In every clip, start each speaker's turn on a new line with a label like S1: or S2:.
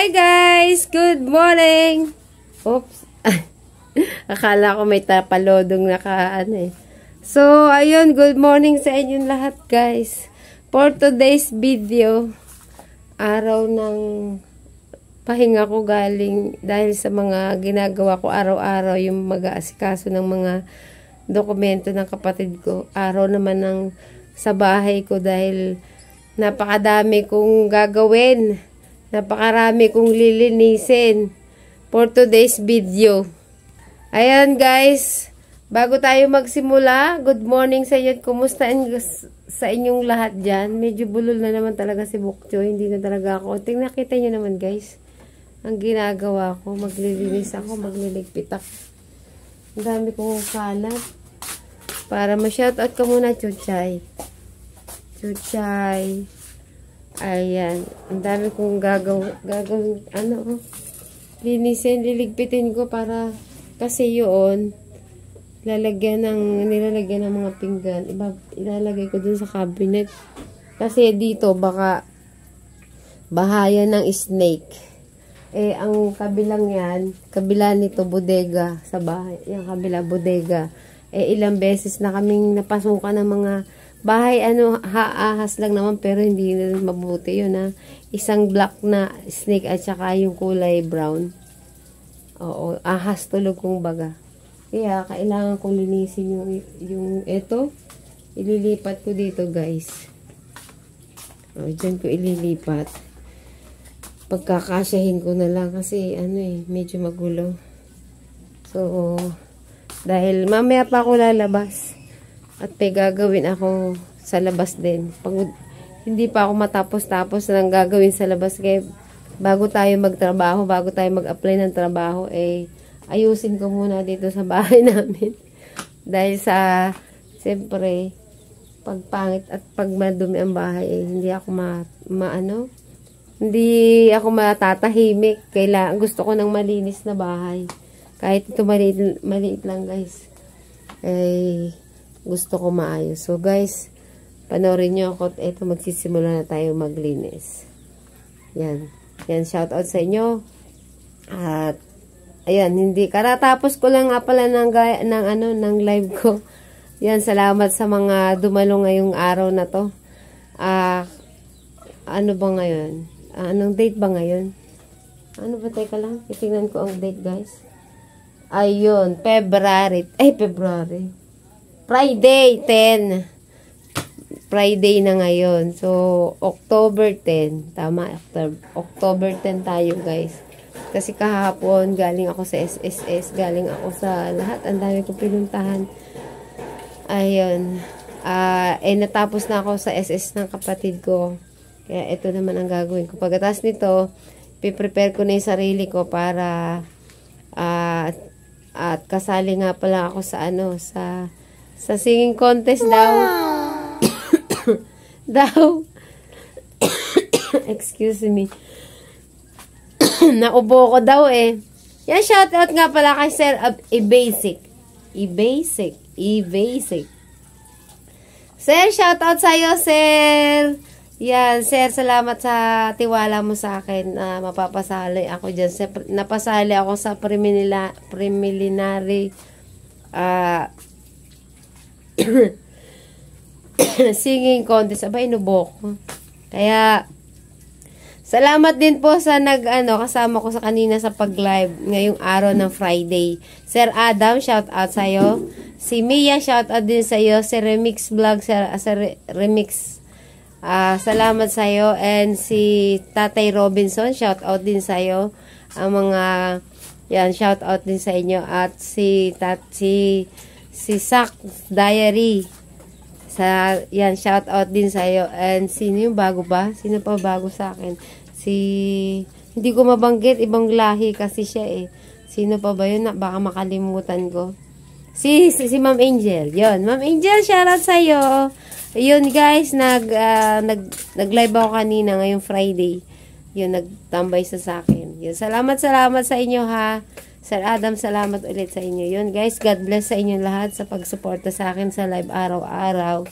S1: Hi guys! Good morning! Oops! Akala ko may tapalodong So, ayun, good morning sa inyong lahat guys. For today's video, araw ng pahinga ko galing dahil sa mga ginagawa ko araw-araw, yung mag-aasikaso ng mga dokumento ng kapatid ko. Araw naman ng sa bahay ko dahil napakadami kong gagawin. Napakarami kong lilinisin for today's video. Ayan guys, bago tayo magsimula, good morning sa inyo at kumusta sa inyong lahat dyan. Medyo bulol na naman talaga si Bukcho, hindi na talaga ako. Nakita nyo naman guys, ang ginagawa ko, maglilinis ako, magliligpit ako. Ang dami kong kalat. Para ma-shoutout ko muna, Chuchay. Chuchay. Ayan. Ang dami kong gagawin, linisin, liligpitin ko para, kasi yun, nilalagyan ng mga pinggan. Ilalagay ko dun sa cabinet. Kasi dito, baka, bahayan ng snake. Ang kabilang yan, kabila nito, bodega sa bahay. Yung kabila, bodega. Ilang beses na kaming napasukan ng mga bahay, ahas lang naman, pero hindi na mabuti yun, ha. Isang black na snake at saka yung kulay brown. Oo, ahas tulog kong baga. Kaya, kailangan kong linisin yung ito. Ililipat ko dito, guys. O, dyan ko ililipat. Pagkakasyahin ko na lang kasi, medyo magulo. So, dahil mamaya pa ako lalabas. At may gagawin ako sa labas din. Pag hindi pa ako matapos-tapos ng gagawin sa labas, kaya bago tayo magtrabaho, bago tayo mag-apply ng trabaho, ayusin ko muna dito sa bahay namin. Dahil siyempre, pag pangit at pag madumi ang bahay, hindi ako hindi ako matatahimik. Gusto ko ng malinis na bahay. Kahit ito maliit lang guys. Gusto ko maayos. So guys, panoorin nyo ako at ito magsisimula na tayo maglinis. Yan. Yan, shout out sa inyo. At ayan, karatapos ko lang nga pala ng live ko. Yan, salamat sa mga dumalo ngayong araw na to. Ano ba ngayon? Anong date ba ngayon? Ano ba? Teka lang. Titingnan ko ang date guys. Ayun, February. Friday 10. Friday na ngayon. So, October 10. Tama, October 10 tayo guys. Kasi kahapon, galing ako sa SSS. Galing ako sa lahat. Ang dami ko pinuntahan. Ayun. Natapos na ako sa SS ng kapatid ko. Kaya ito naman ang gagawin ko. Pagkatapos nito, piprepare ko na yung sarili ko para at kasali nga pala ako sa singing contest daw. Excuse me. Naubo ko daw Yan, shoutout nga pala kay Sir E-Basic. Sir, shoutout sa'yo, Sir. Yan, Sir, salamat sa tiwala mo sa akin. Mapapasali ako dyan. Napasali ako sa preliminary singing contest. Aba, inubok ko. Kaya, salamat din po sa kasama ko sa kanina sa pag-live ngayong araw ng Friday. Sir Adam, shout out sa'yo. Si Mia, shout out din sa'yo. Si Remix Vlog, Remix. Salamat sa'yo. And si Tatay Robinson, shout out din sa'yo. Ang mga, yan, shout out din sa inyo. At si Sak Diary. Yan, shout out din sa'yo. And sino yung bago ba? Sino pa bago sa akin? Hindi ko mabanggit, ibang lahi kasi siya Sino pa ba yun? Baka makalimutan ko. Si Ma'am Angel. Yun, Ma'am Angel, shout out sa'yo. Yun guys, nag-live ako kanina ngayong Friday. Yun, nagtambay sa akin. Yun, salamat sa inyo ha. Sir Adam, salamat ulit sa inyo. Yun guys, God bless sa inyo lahat sa pagsuporta sa akin sa live araw-araw.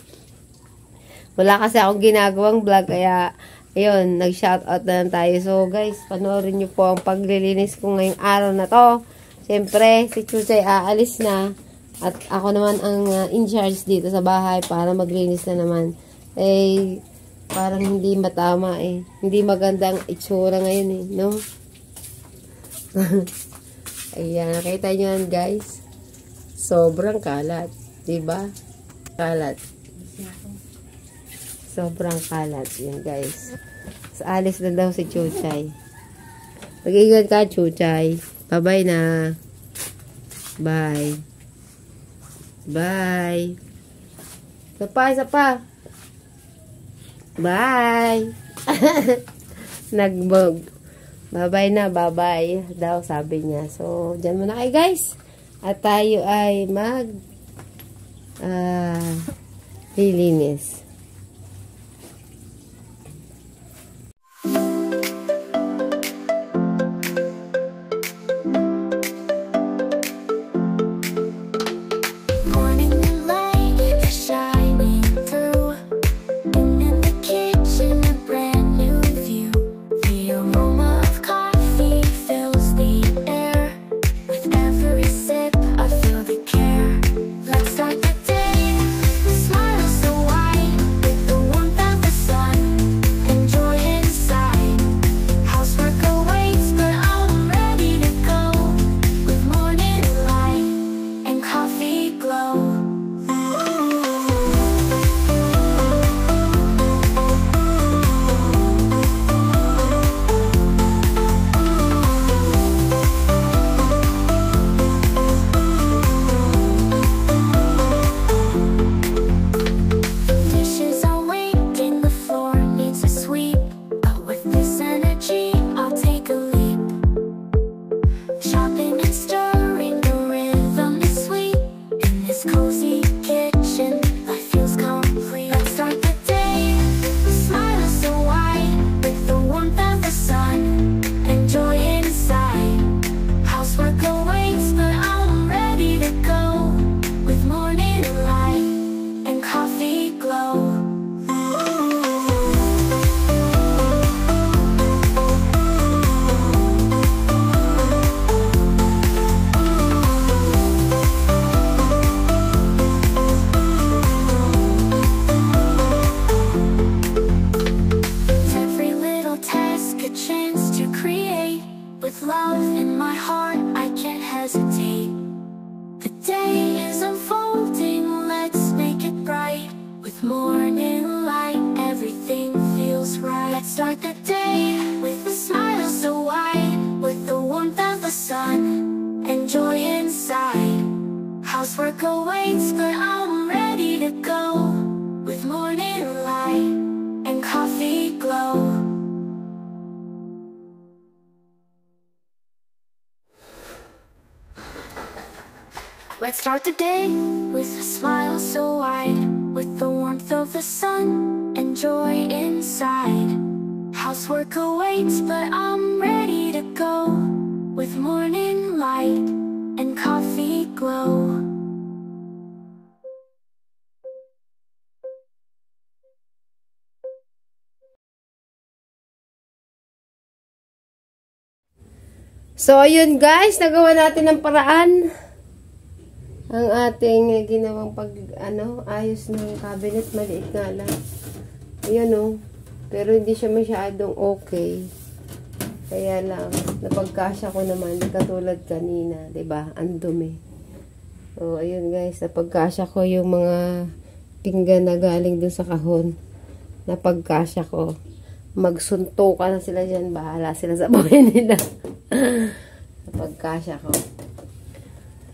S1: Wala kasi akong ginagawang vlog, kaya Ayun, nag-shoutout na lang tayo. So, guys, panoorin nyo po ang paglilinis ko ngayong araw na to. Siyempre, si Chuchay aalis na. At ako naman ang in charge dito sa bahay para maglinis na naman. Eh, parang hindi matama eh. Hindi maganda ang itsura ngayon eh, no? Ayan, nakita nyo yan, guys. Sobrang kalat. Diba? Kalat. Sobrang kalat. Yan, guys. So, alis na daw si Chuchay. Mag-ingat ka, Chuchay. Bye-bye na. Bye. Bye. Isa pa. Bye. Nagbog. Bye-bye na, bye-bye. Daw, sabi niya. So, dyan muna kayo, guys. At tayo ay lilinis.
S2: Start the day with a smile so wide, with the warmth of the sun and joy inside. Housework awaits, but I'm ready to go, with morning light and coffee glow. Let's start the day with a smile so wide, with the warmth of the sun and joy inside. Housework awaits, but I'm ready to go, with morning light and coffee glow.
S1: So, ayun guys, nagawa natin ng paraan ang ating ginawang ayos ng cabinet. Maliit nga lang. Ayan o. Pero hindi siya masyadong okay. Kaya lang, napagkasya ko naman, katulad kanina, 'di ba? Ang dumi. So, ayun guys, napagkasya ko yung mga pinggan na galing dun sa kahon. Napagkasya ko. Magsuntukan na sila dyan. Bahala sila sa buhay nila. Napagkasya ko.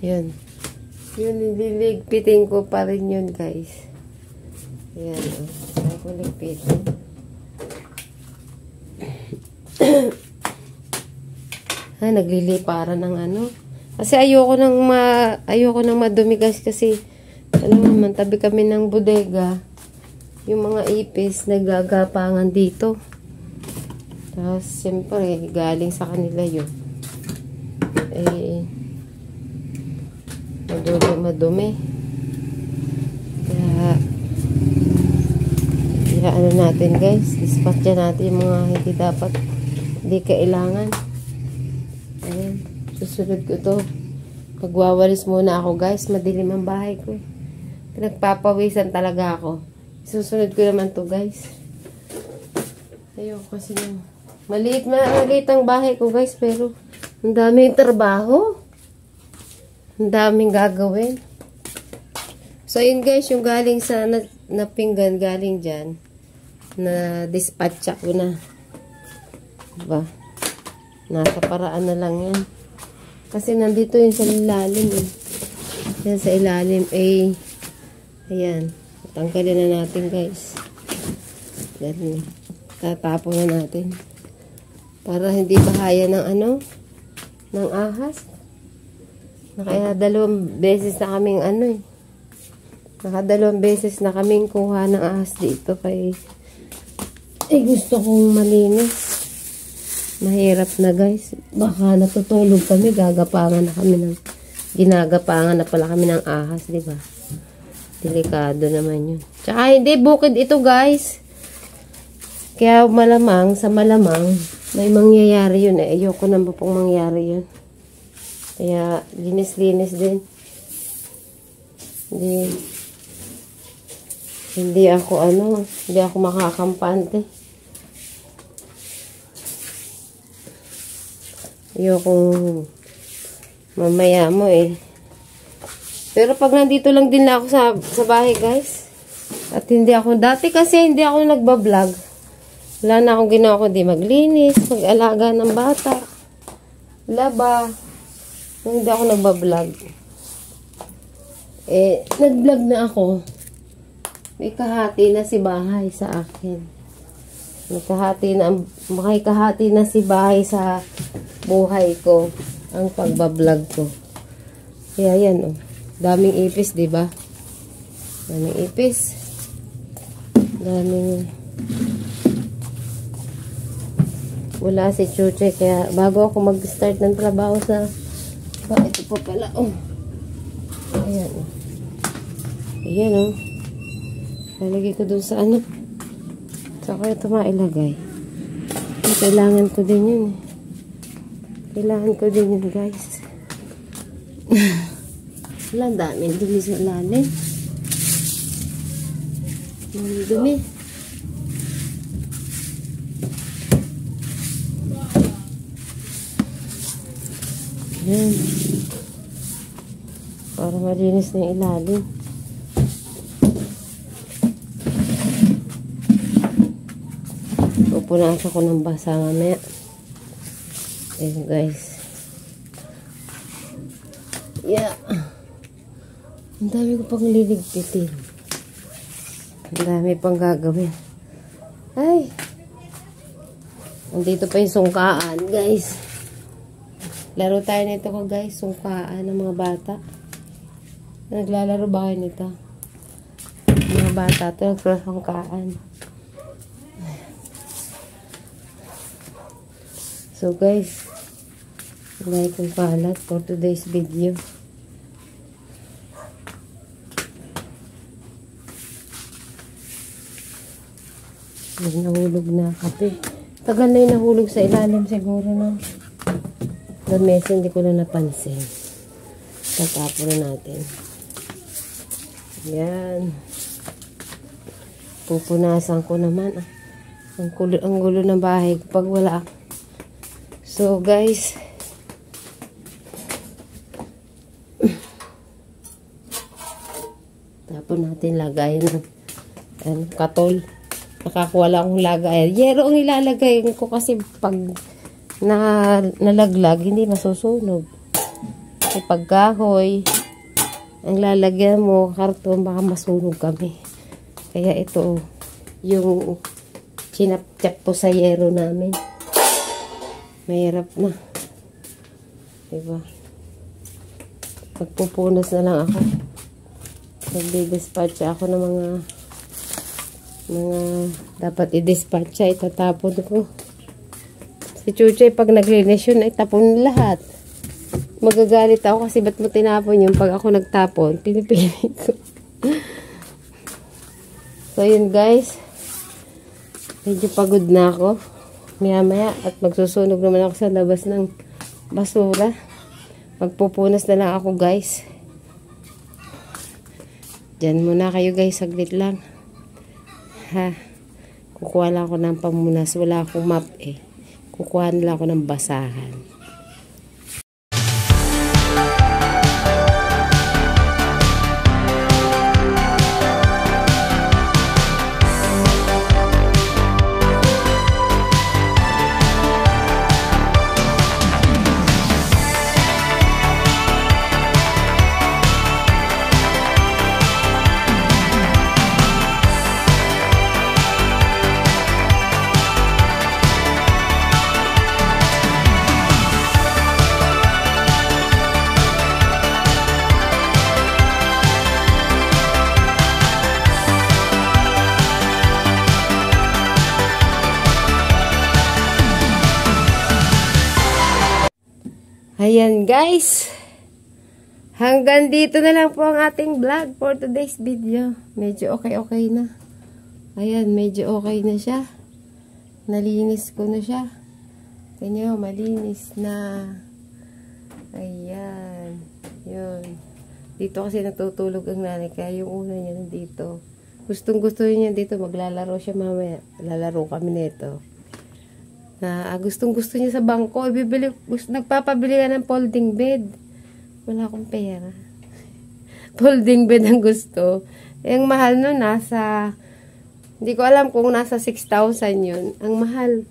S1: Yun. Yun, nililigpitin ko pa rin yun, guys. Ayan, o. Saan ko ligpitin? Nagliliparan ng ano. Kasi ayoko nang madumi, guys, kasi alam mo naman, tabi kami ng bodega. Yung mga ipis naggagapangan dito. Tapos, siyempre, galing sa kanila yun. Madumi. Kaya, Kaya ano natin guys, dispatch natin yung mga hindi kailangan. Ayan, susunod ko to. Pagwawalis muna ako guys, madilim ang bahay ko. Nagpapawisan talaga ako. Susunod ko naman to guys. Ayoko kasi yung maliit ang bahay ko guys, pero ang daming trabaho. Ang daming gagawin. So yun guys, yung galing sa napinggan, galing dyan. Na dispatch ko na. Diba? Nasa paraan na lang yan. Kasi nandito yun sa ilalim eh. Yan sa ilalim eh. Ayan. Tanggalin na natin guys. Dahil tatapon na natin. Para hindi bahaya ng ng ahas. Kaya 2 beses na kaming Nakadalawang beses na kaming kuha ng ahas dito. Kaya gusto kong malinis. Mahirap na guys. Baka natutulog kami. Ginagapangan na pala kami ng ahas, diba? Delikado naman yun. Tsaka hindi, bukid ito guys. Kaya malamang may mangyayari yun eh. Ayoko naman pong mangyari yun. Kaya linis-linis din. Hindi ako makakampante. Ayoko mamaya mo eh. Pero pag nandito lang din ako sa bahay guys. At dati kasi hindi ako nagbablog. Wala na akong ginawa kundi maglinis, mag-alaga ng bata, laba. Hindi ako nagbablog. Nag-vlog na ako. May kahati na si bahay sa akin. May kahati na si bahay sa buhay ko. Ang pagbablog ko. Kaya yan daming ipis, diba? Daming ipis. Wala si Chuche, kaya bago ako mag-start ng trabaho ito po pala, ayan, ayan, lalagay ko dun sa saan ko ito mailagay. Kailangan ko din yun, guys. Wala, dami dumi sa lalim. Dumi. Ayan. Para malinis na yung ilalim. Pupunasan ko ng basa mamaya. Ayan guys. Yeah. Ang dami ko pang liligpitin. Ang dami pang gagawin. Ay. Nandito pa yung sungkaan, guys. Laro tayo nito ko, guys. Sungkaan ng mga bata. Naglalaro ba kayo nito? Mga bata ito, sungkaan. So, guys. Like kong kalat for today's video. Nahulog na kape. Tagal na yung nahulog sa ilalim siguro na. Lamesa, hindi ko na napansin. Tatapon na natin. Yan. Pupunasan ko naman. Ang gulo ng bahay pag wala. So guys, tapon natin lagayan ng katol. Nakakuha lang akong lagay. Yero ang ilalagay ko kasi pag nalaglag, hindi masusunog. Kasi pag kahoy, ang lalagyan mo, karton, baka masunog kami. Kaya ito, yung chinap-chap po sa yero namin. Mahirap na. Diba? Pagpupunas na lang ako. Nagdi-dispatch ako ng mga dapat i-dispatch, itatapon ko. Si Chuchay pag naglinis yun ay tapon lahat. Magagalit ako kasi ba't mo tinapon yun? Pag ako nagtapon, pinipili ko. So yun guys, Medyo pagod na ako. Maya-maya at magsusunog naman ako sa labas ng basura. Magpupunas na lang ako guys. Diyan muna kayo guys, saglit lang. Ha. Kukuha lang ako ng pamunas. Wala akong map eh. Kukuha na lang ako ng basahan. Ayan guys, hanggang dito na lang po ang ating vlog for today's video. Medyo okay na. Ayan, medyo okay na siya. Nalinis ko na siya. Tingnan nyo, malinis na. Ayan, yun. Dito kasi natutulog ang nanay, kaya yung una niya nandito. Gustong gusto niya dito, maglalaro siya mamaya. Lalaro kami nito. Gustong gusto niya sa bangko. Nagpapabili ka ng folding bed. Wala akong pera. Folding bed ang gusto. Ang mahal no, hindi ko alam kung nasa 6,000 yun. Ang mahal.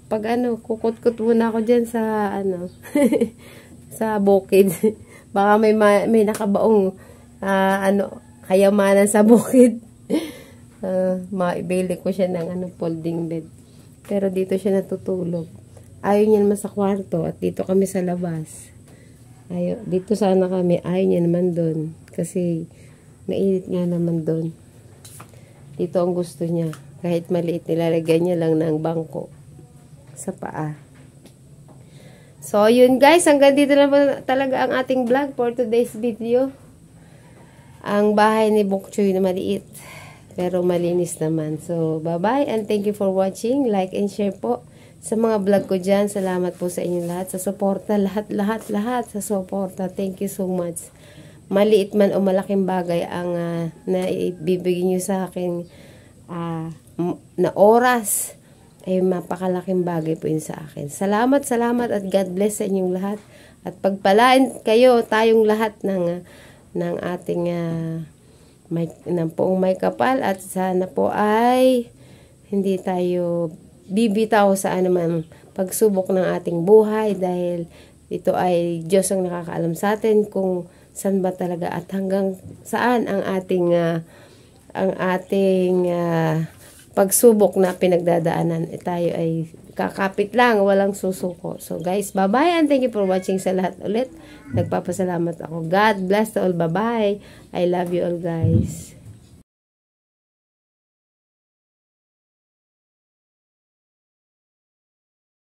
S1: Pag kukut-kut muna ako dyan sa, sa bukid. Baka may nakabaong, kayamanan sa bukid. Maibili ko siya ng, folding bed. Pero dito siya natutulog. Ayaw niya naman sa kwarto. At dito kami sa labas. Dito sana kami. Ayaw niya naman doon. Kasi mainit nga naman doon. Dito ang gusto niya. Kahit maliit, nilalagyan niya lang ng bangko sa paa. So, yun guys. Hanggang dito na talaga ang ating vlog for today's video. Ang bahay ni Bok Choy na maliit. Pero malinis naman. So, bye-bye and thank you for watching. Like and share po sa mga vlog ko dyan. Salamat po sa inyong lahat. Sa suporta, lahat sa suporta. Thank you so much. Maliit man o malaking bagay ang naibibigay nyo sa akin na oras, ay mapakalaking bagay po yun sa akin. Salamat at God bless sa inyong lahat. At pagpalain kayo, tayong lahat ng ating poong may kapal, at sana po ay hindi tayo bibitaw sa anumang pagsubok ng ating buhay, dahil ito ay Diyos ang nakakaalam sa atin kung saan ba talaga at hanggang saan ang ating pagsubok na pinagdadaanan. Tayo ay kakapit lang, walang susuko. So guys, bye-bye and thank you for watching sa lahat ulit. Nagpapasalamat ako. God bless to all. Bye-bye. I love you all guys.